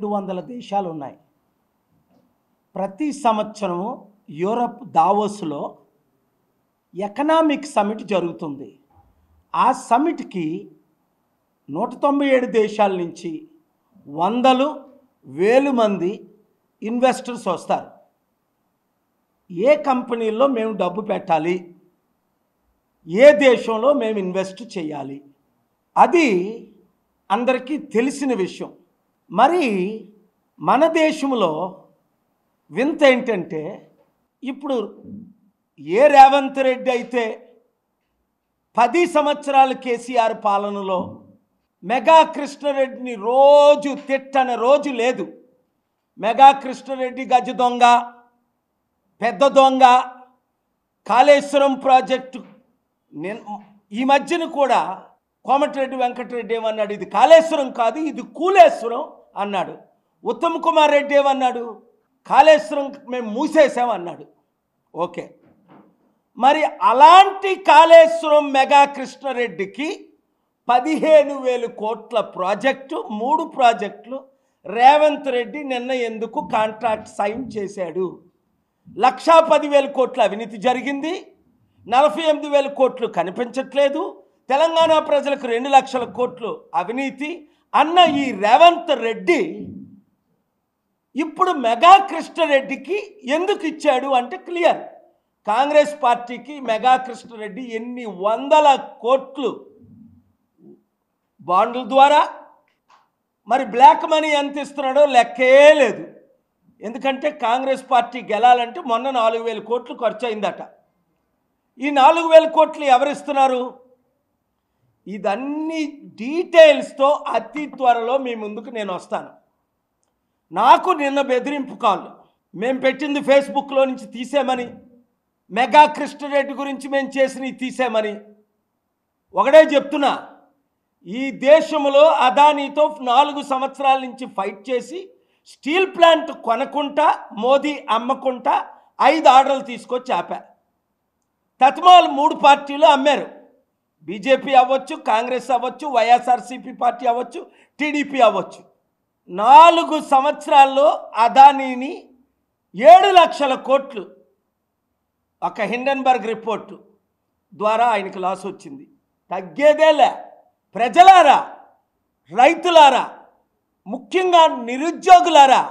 200 దేశాలు ఉన్నాయి. ప్రతి సంవత్సరము యూరప్ దావోస్లో ఎకనామిక్ సమిట్ జరుగుతుంది. ఆ సమిట్కి 197 దేశాల నుంచి వందలు వేలు మంది ఇన్వెస్టర్స్ వస్తారు. ఏ కంపెనీల్లో మేము డబ్బు పెట్టాలి, ఏ దేశంలో మేము ఇన్వెస్ట్ చేయాలి, అది అందరికీ తెలిసిన విషయం. మరి మన దేశంలో వింత ఏంటంటే, ఇప్పుడు ఏ రేవంత్ రెడ్డి అయితే 10 సంవత్సరాలు కేసీఆర్ పాలనలో మెగా కృష్ణారెడ్డిని రోజు తిట్టని రోజు లేదు. మెగా కృష్ణారెడ్డి గజ దొంగ, పెద్ద దొంగ, కాళేశ్వరం ప్రాజెక్టు. ఈ మధ్యన కూడా కోమటిరెడ్డి వెంకటరెడ్డి ఏమన్నాడు, ఇది కాళేశ్వరం కాదు, ఇది కూలేశ్వరం అన్నాడు. ఉత్తమ్ కుమార్ రెడ్డి ఏమన్నాడు, కాళేశ్వరం మేము మూసేసామన్నాడు. ఓకే, మరి అలాంటి కాళేశ్వరం మెగా కృష్ణారెడ్డికి 15,000 కోట్ల ప్రాజెక్టు, 3 ప్రాజెక్టులు రేవంత్ రెడ్డి నిన్న ఎందుకు కాంట్రాక్ట్ సైన్ చేశాడు? 1,10,000 కోట్ల అవినీతి జరిగింది, 48,000 కోట్లు కనిపించట్లేదు. తెలంగాణ ప్రజలకు 2 లక్షల కోట్లు అవినీతి అన్న ఈ రేవంత్ రెడ్డి ఇప్పుడు మెగా కృష్ణారెడ్డికి ఎందుకు ఇచ్చాడు అంటే క్లియర్. కాంగ్రెస్ పార్టీకి మెగా కృష్ణారెడ్డి ఎన్ని వందల కోట్లు బాండ్ల ద్వారా, మరి బ్లాక్ మనీ ఎంత ఇస్తున్నాడో లెక్కే లేదు. ఎందుకంటే కాంగ్రెస్ పార్టీ గెలాలంటే మొన్న 4,000 కోట్లు ఖర్చు అయిందట. ఈ 4,000 కోట్లు ఎవరిస్తున్నారు? ఇదన్నీ డీటెయిల్స్తో అతి త్వరలో మీ ముందుకు నేను వస్తాను. నాకు నిన్న బెదిరింపు కాల్, మేము పెట్టింది ఫేస్బుక్లో నుంచి తీసేమని, మెగా కృష్ణారెడ్డి గురించి మేము చేసినవి తీసేమని. ఒకటే చెప్తున్నా, ఈ దేశంలో అదానీతో 4 సంవత్సరాల నుంచి ఫైట్ చేసి స్టీల్ ప్లాంట్ కొనకుండా, మోదీ అమ్మకుండా 5 ఆర్డర్లు తీసుకొచ్చి ఆపా. తత్మాలు 3 పార్టీలు అమ్మారు. బీజేపీ అవ్వచ్చు, కాంగ్రెస్ అవ్వచ్చు, వైఎస్ఆర్సీపీ పార్టీ అవ్వచ్చు, టీడీపీ అవ్వచ్చు. 4 సంవత్సరాల్లో అదానీని 7 లక్షల కోట్లు ఒక హిండెన్బర్గ్ రిపోర్టు ద్వారా ఆయనకు లాస్ వచ్చింది. తగ్గేదేలే. ప్రజలారా, రైతులారా, ముఖ్యంగా నిరుద్యోగులారా,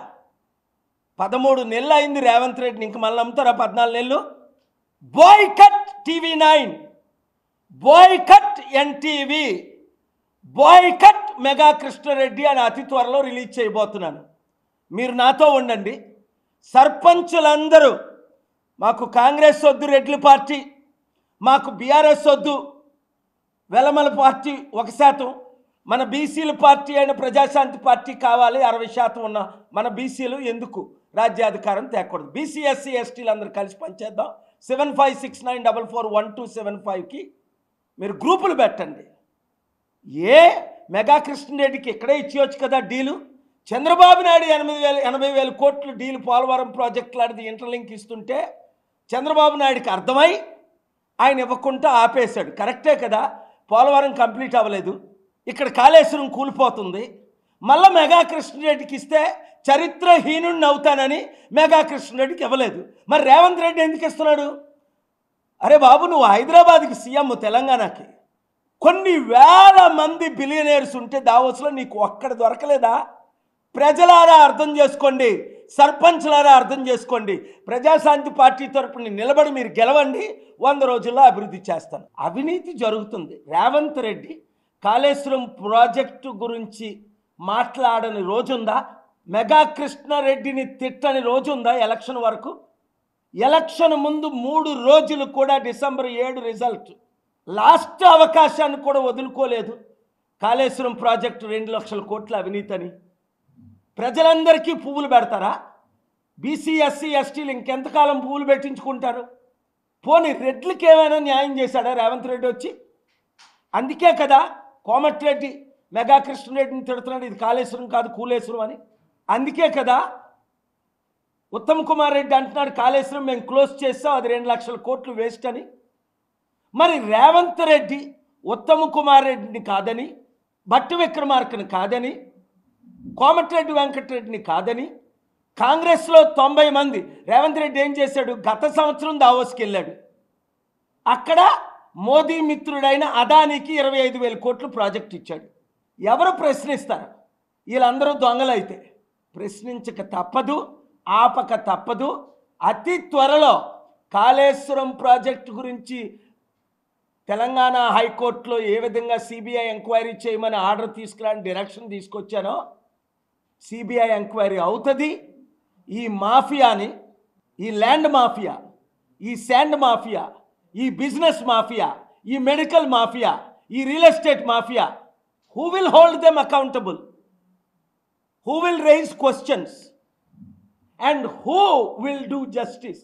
13 నెలలు అయింది రేవంత్ రెడ్డిని, ఇంక మళ్ళీ నమ్ముతారా 14 నెలలు? Boycott TV9, boycott NTV, boycott Megha Krishna Reddy అని అతి త్వరలో రిలీజ్ చేయబోతున్నాను. మీరు నాతో ఉండండి. సర్పంచులందరూ, మాకు కాంగ్రెస్ వద్దు, రెడ్ల పార్టీ, మాకు బీఆర్ఎస్ వద్దు, వెలమల పార్టీ 1%, మన బీసీల పార్టీ అయిన ప్రజాశాంతి పార్టీ కావాలి, 60% ఉన్న మన బీసీలు ఎందుకు రాజ్యాధికారం తేకూడదు? బీసీ ఎస్సీ ఎస్టీలు అందరూ కలిసి పనిచేద్దాం. 7569441275కి మీరు గ్రూపులు పెట్టండి. ఏ మెగా కృష్ణారెడ్డికి ఇక్కడే ఇచ్చేయచ్చు కదా డీలు. చంద్రబాబు నాయుడు 80,000 కోట్లు డీలు పోలవరం ప్రాజెక్టు లాంటిది ఇంటర్లింక్ ఇస్తుంటే చంద్రబాబు నాయుడికి అర్థమై ఆయన ఇవ్వకుండా ఆపేశాడు. కరెక్టే కదా, పోలవరం కంప్లీట్ అవ్వలేదు, ఇక్కడ కాళేశ్వరం కూలిపోతుంది. మళ్ళీ మెగా కృష్ణారెడ్డికి ఇస్తే చరిత్రహీనుడిని అవుతానని మెగా కృష్ణారెడ్డికి ఇవ్వలేదు. మరి రేవంత్ రెడ్డి ఎందుకు ఇస్తున్నాడు? అరే బాబు, నువ్వు హైదరాబాద్కి సీఎం, తెలంగాణకి కొన్ని వేల మంది బిలియనీర్స్ ఉంటే దావోస్లో నీకు ఒక్కడ దొరకలేదా? ప్రజలారా అర్థం చేసుకోండి, సర్పంచ్లారా అర్థం చేసుకోండి. ప్రజాశాంతి పార్టీ తరపున నిలబడి మీరు గెలవండి, 100 రోజుల్లో అభివృద్ధి చేస్తాను. అవినీతి జరుగుతుంది. రేవంత్ రెడ్డి కాళేశ్వరం ప్రాజెక్టు గురించి మాట్లాడని రోజుందా? మెగా కృష్ణారెడ్డిని తిట్టని రోజుందా? ఎలక్షన్ వరకు, ఎలక్షన్ ముందు 3 రోజులు కూడా డిసెంబర్ 7 రిజల్ట్, లాస్ట్ అవకాశాన్ని కూడా వదులుకోలేదు. కాళేశ్వరం ప్రాజెక్టు 2 లక్షల కోట్ల అవినీతని ప్రజలందరికీ పువ్వులు పెడతారా? బీసీ ఎస్సీ ఎస్టీలు ఇంకెంతకాలం పువ్వులు పెట్టించుకుంటారు? పోనీ రెడ్లకి ఏమైనా న్యాయం చేశాడా రేవంత్ రెడ్డి వచ్చి? అందుకే కదా కోమటిరెడ్డి మెగా కృష్ణారెడ్డిని తిడుతున్నాడు, ఇది కాళేశ్వరం కాదు కూలేశ్వరం అని. అందుకే కదా ఉత్తమ్ కుమార్ రెడ్డి అంటున్నాడు, కాళేశ్వరం మేము క్లోజ్ చేస్తాం, అది 2 లక్షల కోట్లు వేస్ట్ అని. మరి రేవంత్ రెడ్డి ఉత్తమ్ కుమార్ రెడ్డిని కాదని, భట్టి విక్రమార్కని కాదని, కోమటిరెడ్డి వెంకటరెడ్డిని కాదని కాంగ్రెస్లో 90 మంది. రేవంత్ రెడ్డి ఏం చేశాడు? గత సంవత్సరం దావోస్కి వెళ్ళాడు. అక్కడ మోదీ మిత్రుడైన అదానికి 25,000 కోట్లు ప్రాజెక్ట్ ఇచ్చాడు. ఎవరు ప్రశ్నిస్తారు? వీళ్ళందరూ దొంగలైతే ప్రశ్నించక తప్పదు, ఆపక తప్పదు. అతి త్వరలో కాళేశ్వరం ప్రాజెక్టు గురించి తెలంగాణ హైకోర్టులో ఏ విధంగా సిబిఐ ఎంక్వైరీ చేయమని ఆర్డర్ తీసుకురాని డైరెక్షన్ తీసుకొచ్చానో సిబిఐ ఎంక్వైరీ అవుతుంది. ఈ మాఫియాని, ఈ ల్యాండ్ మాఫియా, ఈ శాండ్ మాఫియా, ఈ బిజినెస్ మాఫియా, ఈ మెడికల్ మాఫియా, ఈ real estate mafia, who will hold them accountable? Who will raise questions and who will do justice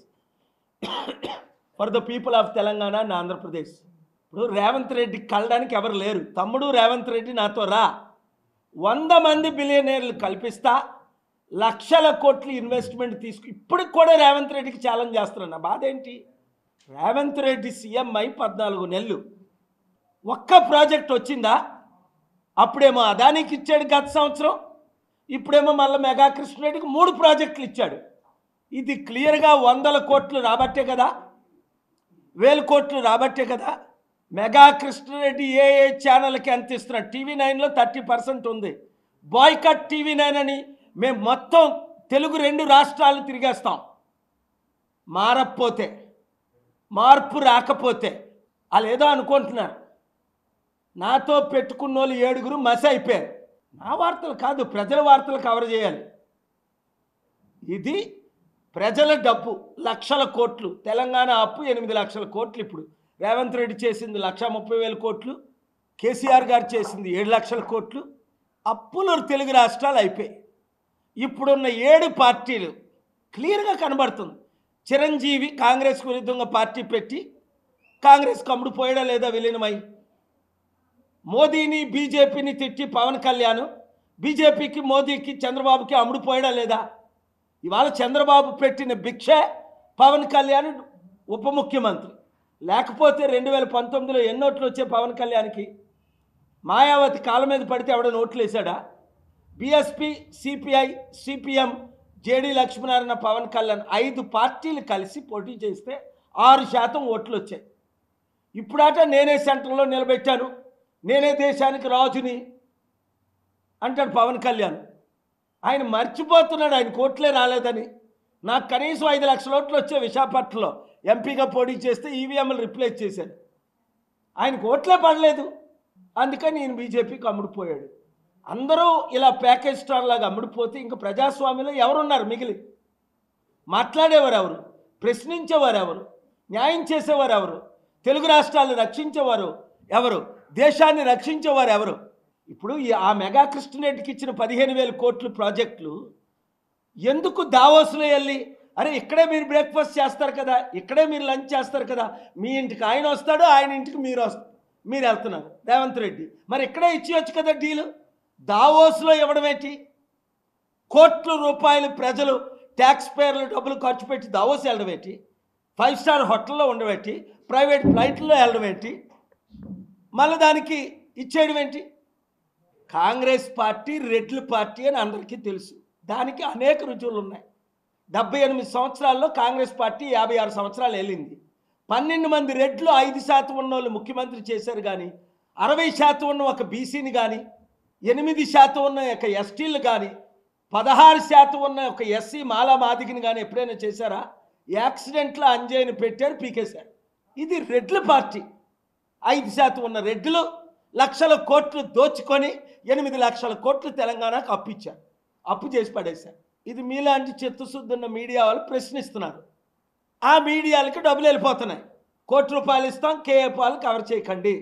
for the people of Telangana and Andhra Pradesh? ఇప్పుడు రేవంత్ రెడ్డి కలడానికి ఎవరు లేరు. తమ్ముడు రేవంత్ రెడ్డి నాతో రా, 100 మంది బిలియనీర్లు కల్పిస్తా, లక్షల కోట్లు ఇన్వెస్ట్మెంట్ ఇప్పటికి కూడా రేవంత్ రెడ్డికి ఛాలెంజ్ చేస్తున్నా. నా బాధ ఏంటి? రేవంత్ రెడ్డి సీఎం అయి 14 నెలలు, ఒక్క ప్రాజెక్ట్ వచ్చిందా? అప్పుడేమో అదానికి ఇచ్చాడు గత సంవత్సరం, ఇప్పుడేమో మళ్ళీ మెగా కృష్ణరెడ్డికి 3 ప్రాజెక్టులు ఇచ్చాడు. ఇది క్లియర్గా 100 కోట్లు రాబట్టే కదా, 1000 కోట్లు రాబట్టే కదా. మెగా కృష్ణరెడ్డి ఏ ఛానల్కి ఎంత ఇస్తున్నాడు? TV9లో 30% ఉంది. బాయ్కట్ TV9 అని మేము మొత్తం తెలుగు 2 రాష్ట్రాలు తిరిగేస్తాం. మారకపోతే, మార్పు రాకపోతే వాళ్ళు ఏదో అనుకుంటున్నారు. నాతో పెట్టుకున్న వాళ్ళు 7గురు మసి అయిపోయారు. నా వార్తలు కాదు, ప్రజల వార్తలు కవర్ చేయాలి. ఇది ప్రజల డబ్బు, లక్షల కోట్లు. తెలంగాణ అప్పు 8 లక్షల కోట్లు. ఇప్పుడు రేవంత్ రెడ్డి చేసింది 1,30,000 కోట్లు, కేసీఆర్ గారు చేసింది 7 లక్షల కోట్లు. అప్పులు తెలుగు రాష్ట్రాలు అయిపోయాయి. ఇప్పుడున్న 7 పార్టీలు క్లియర్గా కనబడుతుంది. చిరంజీవి కాంగ్రెస్ విరుద్ధంగా పార్టీ పెట్టి కాంగ్రెస్ కమ్ముడు పోయడా లేదా విలీనమై? మోదీని బీజేపీని తిట్టి పవన్ కళ్యాణ్ బీజేపీకి, మోదీకి, చంద్రబాబుకి అమ్ముడు పోయడా లేదా? ఇవాళ చంద్రబాబు పెట్టిన భిక్షే పవన్ కళ్యాణ్ ఉప ముఖ్యమంత్రి. లేకపోతే 2019లో ఎన్ని ఓట్లు వచ్చాయి పవన్ కళ్యాణ్కి? మాయావతి కాళ్ళ మీద పడితే ఎవడ నోట్లు వేశాడా? BSP, CPI, CPM, JD Lakshminarayana, Pavan Kalyan 5 పార్టీలు కలిసి పోటీ చేస్తే 6% ఓట్లు వచ్చాయి. ఇప్పుడాట నేనే సెంటర్లో నిలబెట్టాను, నేనే దేశానికి రాజుని అంటాడు పవన్ కళ్యాణ్. ఆయన మర్చిపోతున్నాడు ఆయన ఓట్లే రాలేదని. నాకు కనీసం 5 లక్షల ఓట్లు వచ్చే విశాఖపట్నంలో ఎంపీగా పోటీ చేస్తే ఈవీఎంలు రిప్లేస్ చేశారు. ఆయనకు ఓట్లే పడలేదు, అందుకని ఈయన బీజేపీకి అమ్ముడుపోయాడు. అందరూ ఇలా ప్యాకేజ్ స్టార్ లాగా అమ్ముడుపోతే ఇంకా ప్రజాస్వామ్యంలో ఎవరున్నారు మిగిలి? మాట్లాడేవారు ఎవరు? ప్రశ్నించేవారు ఎవరు? న్యాయం చేసేవారు ఎవరు? తెలుగు రాష్ట్రాలను రక్షించేవారు ఎవరు? దేశాన్ని రక్షించేవారు ఎవరు? ఇప్పుడు ఆ మెగా కృష్ణరెడ్డికి ఇచ్చిన 15,000 కోట్లు ప్రాజెక్టులు ఎందుకు దావోస్లో వెళ్ళి, అరే ఇక్కడే మీరు బ్రేక్ఫాస్ట్ చేస్తారు కదా, ఇక్కడే మీరు లంచ్ చేస్తారు కదా, మీ ఇంటికి ఆయన వస్తాడు, ఆయన ఇంటికి మీరు వెళ్తున్నారు రేవంత్ రెడ్డి, మరి ఇక్కడే ఇచ్చేయచ్చు కదా డీలు. దావోస్లో ఇవ్వడం ఏంటి? కోట్ల రూపాయలు ప్రజలు ట్యాక్స్ పేర్ల డబ్బులు ఖర్చు పెట్టి దావోస్ వెళ్ళడం ఏంటి? 5 స్టార్ హోటల్లో ఉండడం ఏంటి? ప్రైవేట్ ఫ్లైట్లో వెళ్ళడం ఏంటి? మళ్ళీ దానికి ఇచ్చేయడం ఏంటి? కాంగ్రెస్ పార్టీ రెడ్ల పార్టీ అని అందరికీ తెలుసు. దానికి అనేక రుజువులు ఉన్నాయి. 78 సంవత్సరాల్లో కాంగ్రెస్ పార్టీ 56 సంవత్సరాలు వెళ్ళింది. 12 మంది రెడ్లు 5% ఉన్న వాళ్ళు ముఖ్యమంత్రి చేశారు. కానీ 60% ఉన్న ఒక బీసీని కానీ, 8% ఉన్న ఒక ఎస్టీలు కానీ, 16% ఉన్న ఒక ఎస్సీ మాలా మాదిగిని కానీ ఎప్పుడైనా చేశారా? యాక్సిడెంట్లో అంజయ్యని పెట్టారు, పీకేశారు. ఇది రెడ్ల పార్టీ. 5% ఉన్న రెడ్లు లక్షల కోట్లు దోచుకొని 8 లక్షల కోట్లు తెలంగాణకు అప్పిచ్చారు, అప్పు చేసి పడేశారు. ఇది మీలాంటి చిత్తశుద్ధి ఉన్న మీడియా వాళ్ళు ప్రశ్నిస్తున్నారు. ఆ మీడియాలకి డబ్బులు వెళ్ళిపోతున్నాయి. ₹1 ఇస్తాం, కేఏ పాలు కవర్ చేయకండి.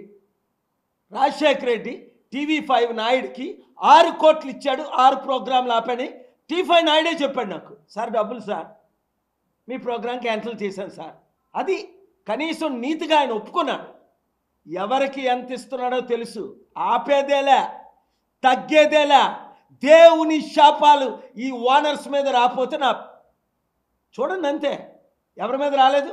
రాజశేఖర రెడ్డి TV5 నాయుడికి 6 కోట్లు ఇచ్చాడు, 6 ప్రోగ్రాంలు ఆపని. T5 నాయుడే చెప్పాడు నాకు, సార్ డబ్బులు సార్, మీ ప్రోగ్రాం క్యాన్సిల్ చేశాను సార్. అది కనీసం నీతిగా ఆయన ఒప్పుకున్నాడు. ఎవరికి ఎంత ఇస్తున్నాడో తెలుసు. ఆపేదేలా, తగ్గేదేలా. దేవుని శాపాలు ఈ ఓనర్స్ మీద రాకపోతే చూడండి అంతే. ఎవరి మీద రాలేదు?